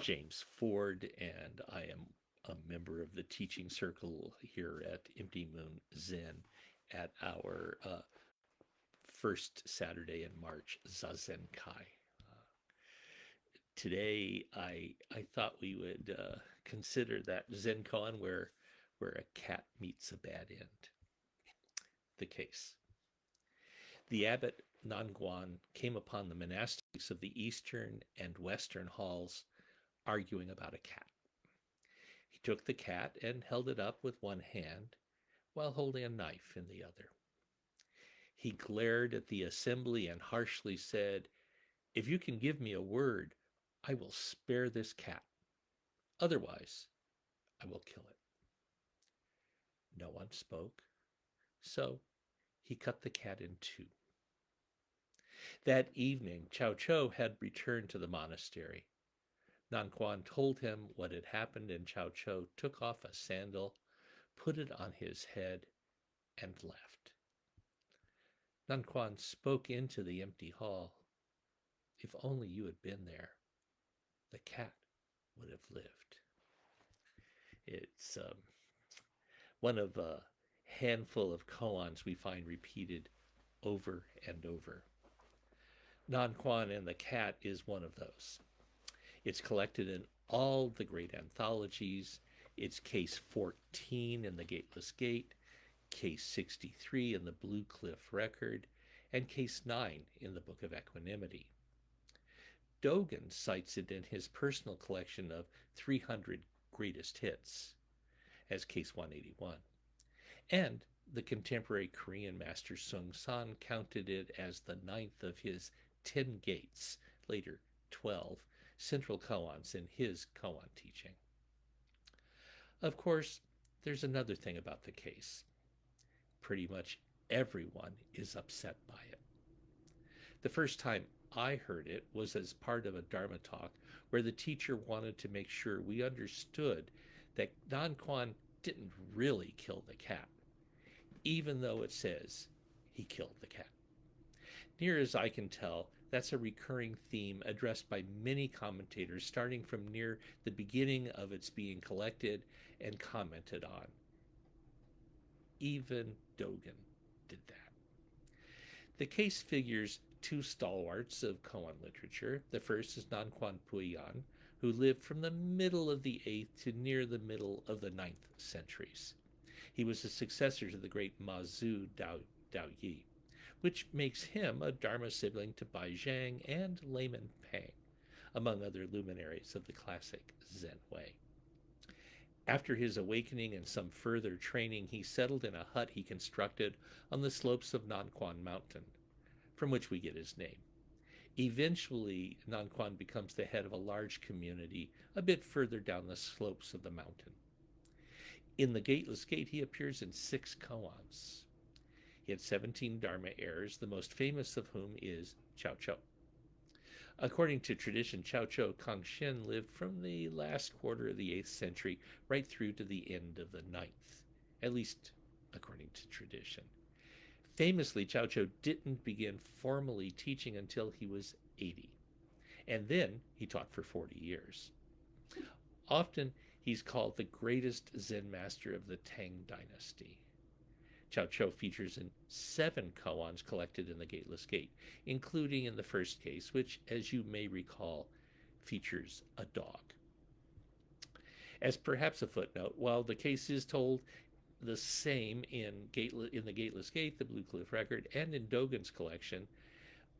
James Ford, and I am a member of the teaching circle here at Empty Moon Zen at our first Saturday in March Zazen Kai. Today, I thought we would consider that Zen koan where a cat meets a bad end. The case. The abbot Nanquan came upon the monastics of the eastern and western halls arguing about a cat. He took the cat and held it up with one hand while holding a knife in the other. He glared at the assembly and harshly said, "If you can give me a word, I will spare this cat. Otherwise, I will kill it." No one spoke, so he cut the cat in two. That evening, Chao Chou had returned to the monastery. Nanquan told him what had happened, and Chao Chou took off a sandal, put it on his head, and left. Nanquan spoke into the empty hall. "If only you had been there, the cat would have lived." It's one of a handful of koans we find repeated over and over. Nanquan and the Cat is one of those. It's collected in all the great anthologies. It's case 14 in the Gateless Gate, case 63 in the Blue Cliff Record, and case 9 in the Book of Equanimity. Dogen cites it in his personal collection of 300 greatest hits as case 181. And the contemporary Korean master Sung San counted it as the ninth of his 10 gates, later 12, central koans in his koan teaching. Of course, there's another thing about the case. Pretty much everyone is upset by it. The first time I heard it was as part of a Dharma talk where the teacher wanted to make sure we understood that Nanquan didn't really kill the cat, even though it says he killed the cat. Near as I can tell, that's a recurring theme addressed by many commentators starting from near the beginning of its being collected and commented on. Even Dogen did that. The case figures two stalwarts of koan literature. The first is Nanquan Puyan, who lived from the middle of the 8th to near the middle of the 9th centuries. He was a successor to the great Mazu Daoyi, which makes him a Dharma sibling to Bai Zhang and Layman Pang, among other luminaries of the classic Zen way. After his awakening and some further training, he settled in a hut he constructed on the slopes of Nanquan Mountain, from which we get his name. Eventually, Nanquan becomes the head of a large community a bit further down the slopes of the mountain. In the Gateless Gate, he appears in 6 koans. He had 17 Dharma heirs, the most famous of whom is Chao Chou. According to tradition, Chao Chou Kangxin lived from the last quarter of the 8th century right through to the end of the 9th, at least according to tradition. Famously, Chao Chou didn't begin formally teaching until he was 80, and then he taught for 40 years. Often, he's called the greatest Zen master of the Tang dynasty. Chao Chou features in 7 koans collected in the Gateless Gate, including in the first case, which, as you may recall, features a dog. As perhaps a footnote, while the case is told the same in the Gateless Gate, the Blue Cliff Record, and in Dogen's collection,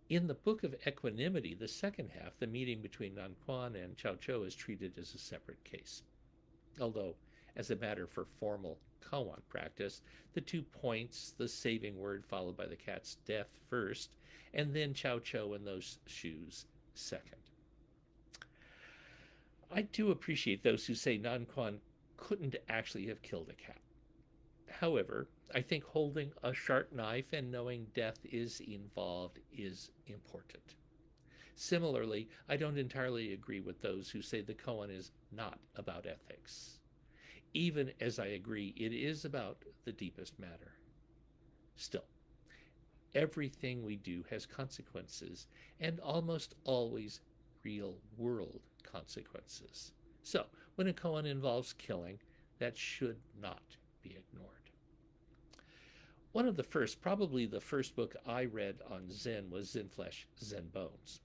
in the Book of Equanimity, the second half, the meeting between Nanquan and Chao Chou is treated as a separate case. Although, as a matter for formal koan practice, the 2 points, the saving word followed by the cat's death first, and then Chao Chou in those shoes second. I do appreciate those who say Nanquan couldn't actually have killed a cat. However, I think holding a sharp knife and knowing death is involved is important. Similarly, I don't entirely agree with those who say the koan is not about ethics, even as I agree it is about the deepest matter. Still, everything we do has consequences, and almost always real-world consequences. So, when a koan involves killing, that should not be ignored. One of the first, probably the first book I read on Zen was Zen Flesh, Zen Bones.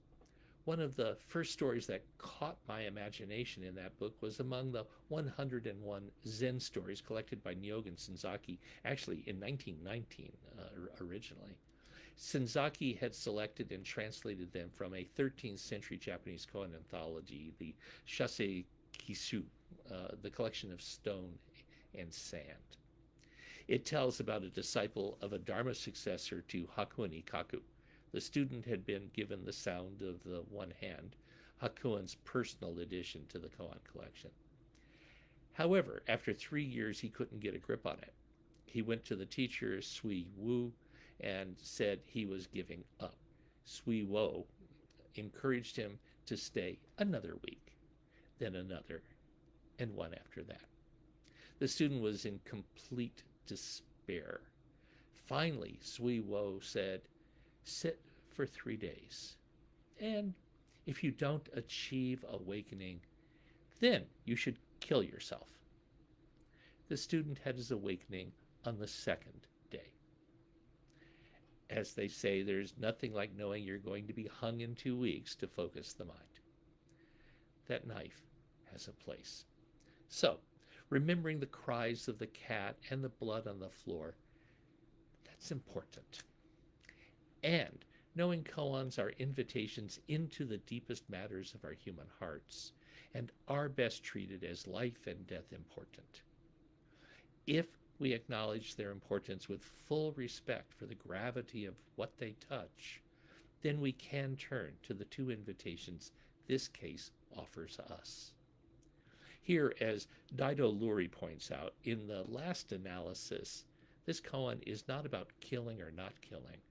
One of the first stories that caught my imagination in that book was among the 101 Zen stories collected by Nyogen Senzaki, actually in 1919 originally. Senzaki had selected and translated them from a 13th century Japanese koan anthology, the Shasei Kisu, the collection of stone and sand. It tells about a disciple of a Dharma successor to Hakuin Ikaku. The student had been given the sound of the one hand, Hakuin's personal addition to the koan collection. However, after 3 years, he couldn't get a grip on it. He went to the teacher, Sui Wu, and said he was giving up. Sui Wu encouraged him to stay another week, then another, and one after that. The student was in complete despair. Finally, Sui Wu said, "Sit for 3 days, and if you don't achieve awakening, then you should kill yourself." The student had his awakening on the second day. As they say, there's nothing like knowing you're going to be hung in 2 weeks to focus the mind. That knife has a place. So, remembering the cries of the cat and the blood on the floor, that's important. And knowing koans are invitations into the deepest matters of our human hearts and are best treated as life and death important. If we acknowledge their importance with full respect for the gravity of what they touch, then we can turn to the two invitations this case offers us. Here, as Daido Luri points out, in the last analysis, this koan is not about killing or not killing,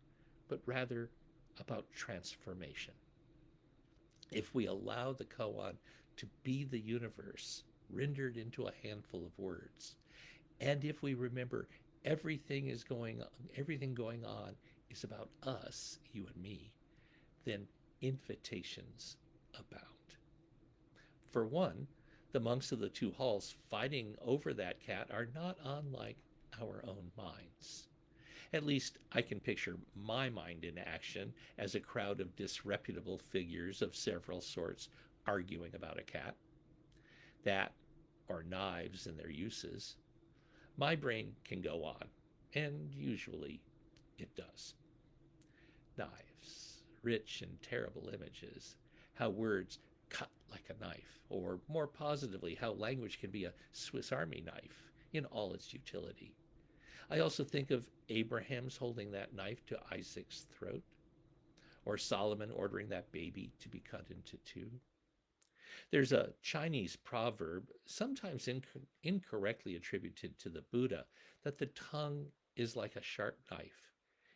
but rather about transformation. If we allow the koan to be the universe rendered into a handful of words, and if we remember everything going on is about us, you and me, then invitations abound. For one, the monks of the two halls fighting over that cat are not unlike our own minds. At least I can picture my mind in action as a crowd of disreputable figures of several sorts arguing about a cat. That, or knives and their uses. My brain can go on, and usually it does. Knives, rich and terrible images, how words cut like a knife, or more positively, how language can be a Swiss Army knife in all its utility. I also think of Abraham's holding that knife to Isaac's throat, or Solomon ordering that baby to be cut into two. There's a Chinese proverb, sometimes incorrectly attributed to the Buddha, that the tongue is like a sharp knife.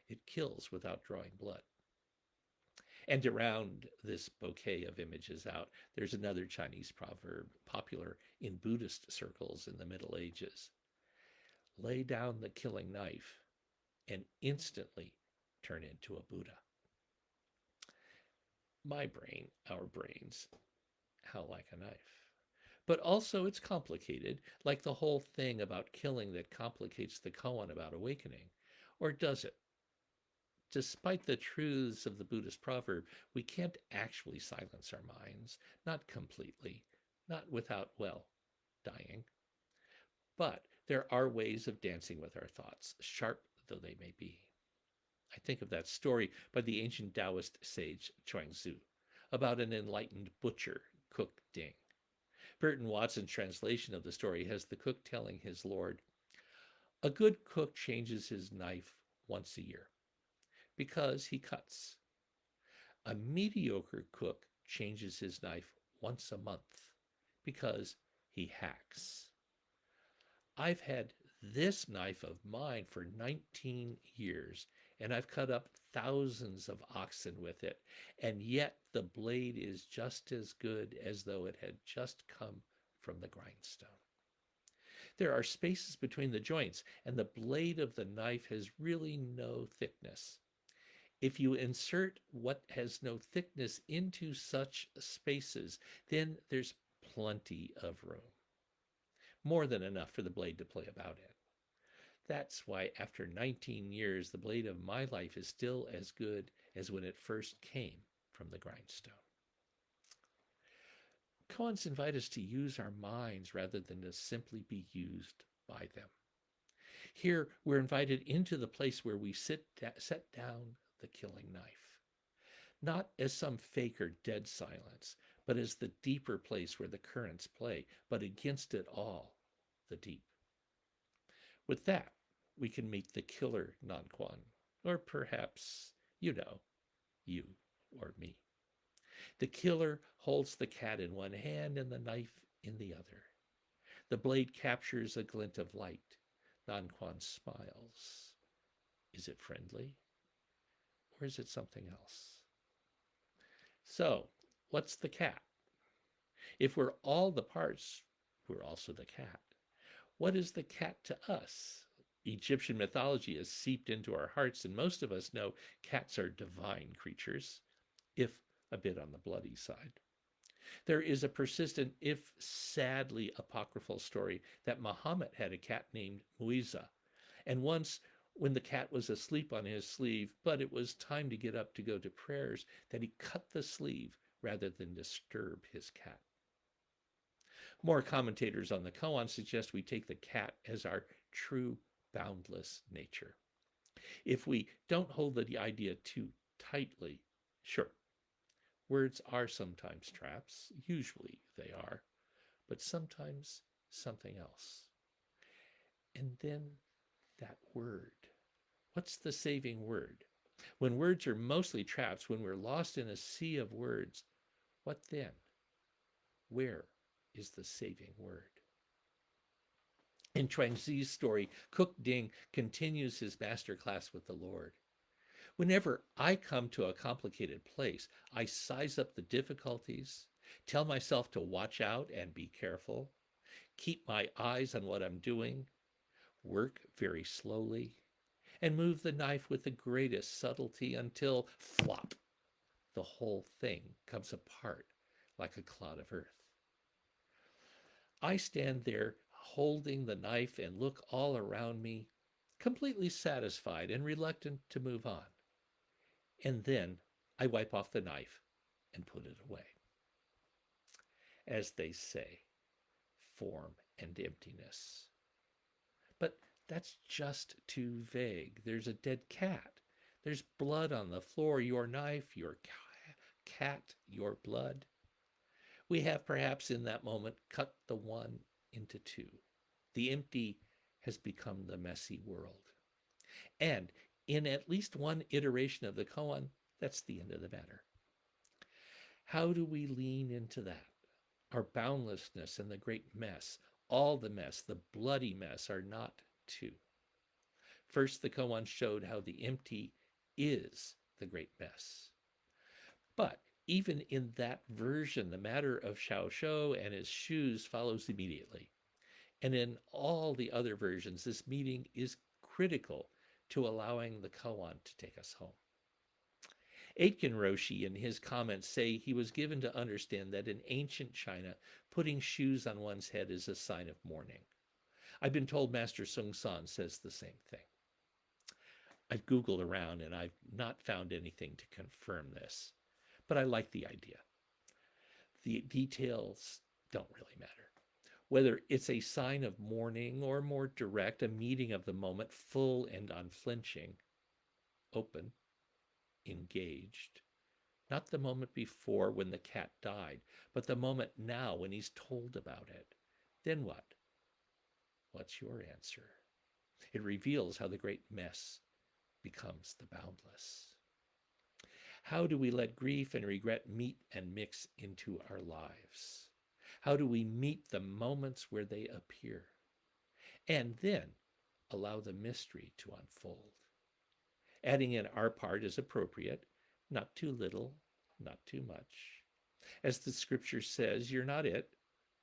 It kills without drawing blood. And to round this bouquet of images out, there's another Chinese proverb popular in Buddhist circles in the Middle Ages. Lay down the killing knife and instantly turn into a Buddha. My brain, our brains, how like a knife. But also it's complicated, like the whole thing about killing that complicates the koan about awakening. Or does it? Despite the truths of the Buddhist proverb, we can't actually silence our minds, not completely, not without, well, dying. But there are ways of dancing with our thoughts, sharp though they may be. I think of that story by the ancient Taoist sage Chuang-Tzu about an enlightened butcher, Cook Ding. Burton Watson's translation of the story has the cook telling his lord, "A good cook changes his knife once a year because he cuts. A mediocre cook changes his knife once a month because he hacks." I've had this knife of mine for 19 years, and I've cut up thousands of oxen with it, and yet the blade is just as good as though it had just come from the grindstone. There are spaces between the joints, and the blade of the knife has really no thickness. If you insert what has no thickness into such spaces, then there's plenty of room, more than enough for the blade to play about in. That's why after 19 years, the blade of my life is still as good as when it first came from the grindstone. Koans invite us to use our minds rather than to simply be used by them. Here, we're invited into the place where we set down the killing knife, not as some fake or dead silence, but as the deeper place where the currents play, but against it all, the deep. With that, we can meet the killer Nanquan, or perhaps, you or me. The killer holds the cat in one hand and the knife in the other. The blade captures a glint of light. Nanquan smiles. Is it friendly? Or is it something else? So, what's the cat? If we're all the parts, we're also the cat. What is the cat to us? Egyptian mythology has seeped into our hearts, and most of us know cats are divine creatures, if a bit on the bloody side. There is a persistent, if sadly apocryphal story that Muhammad had a cat named Muiza, and once when the cat was asleep on his sleeve, but it was time to get up to go to prayers, that he cut the sleeve rather than disturb his cat. More commentators on the koan suggest we take the cat as our true boundless nature. If we don't hold the idea too tightly, sure, words are sometimes traps, usually they are, but sometimes something else. And then that word. What's the saving word? When words are mostly traps, when we're lost in a sea of words, what then? Where is the saving word? In Chuangzi's story, Cook Ding continues his masterclass with the Lord. Whenever I come to a complicated place, I size up the difficulties, tell myself to watch out and be careful, keep my eyes on what I'm doing, work very slowly, and move the knife with the greatest subtlety until, flop, the whole thing comes apart like a clod of earth. I stand there holding the knife and look all around me, completely satisfied and reluctant to move on. And then I wipe off the knife and put it away. As they say, form and emptiness. But that's just too vague. There's a dead cat. There's blood on the floor, your knife, your cat, your blood. We have perhaps in that moment cut the one into two. The empty has become the messy world. And in at least one iteration of the koan, that's the end of the matter. How do we lean into that? Our boundlessness and the great mess, all the mess, the bloody mess, are not two. First, the koan showed how the empty is the great mess. But even in that version, the matter of Xiao Shou and his shoes follows immediately. And in all the other versions, this meeting is critical to allowing the koan to take us home. Aitken Roshi, in his comments, say he was given to understand that in ancient China, putting shoes on one's head is a sign of mourning. I've been told Master Sung San says the same thing. I've Googled around and I've not found anything to confirm this, but I like the idea. The details don't really matter. Whether it's a sign of mourning or more direct, a meeting of the moment, full and unflinching, open, engaged, not the moment before when the cat died, but the moment now when he's told about it. Then what? What's your answer? It reveals how the great mess becomes the boundless. How do we let grief and regret meet and mix into our lives? How do we meet the moments where they appear? And then allow the mystery to unfold. Adding in our part is appropriate, not too little, not too much. As the scripture says, you're not it,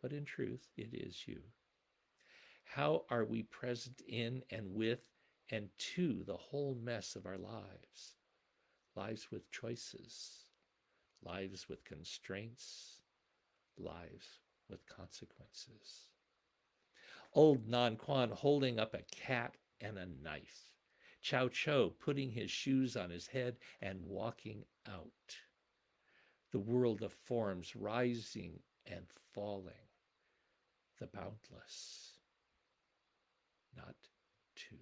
but in truth, it is you. How are we present in and with and to the whole mess of our lives? lives with choices, lives with constraints, lives with consequences. Old Nanquan holding up a cat and a knife. Chow Cho putting his shoes on his head and walking out. The world of forms rising and falling. The boundless. Not to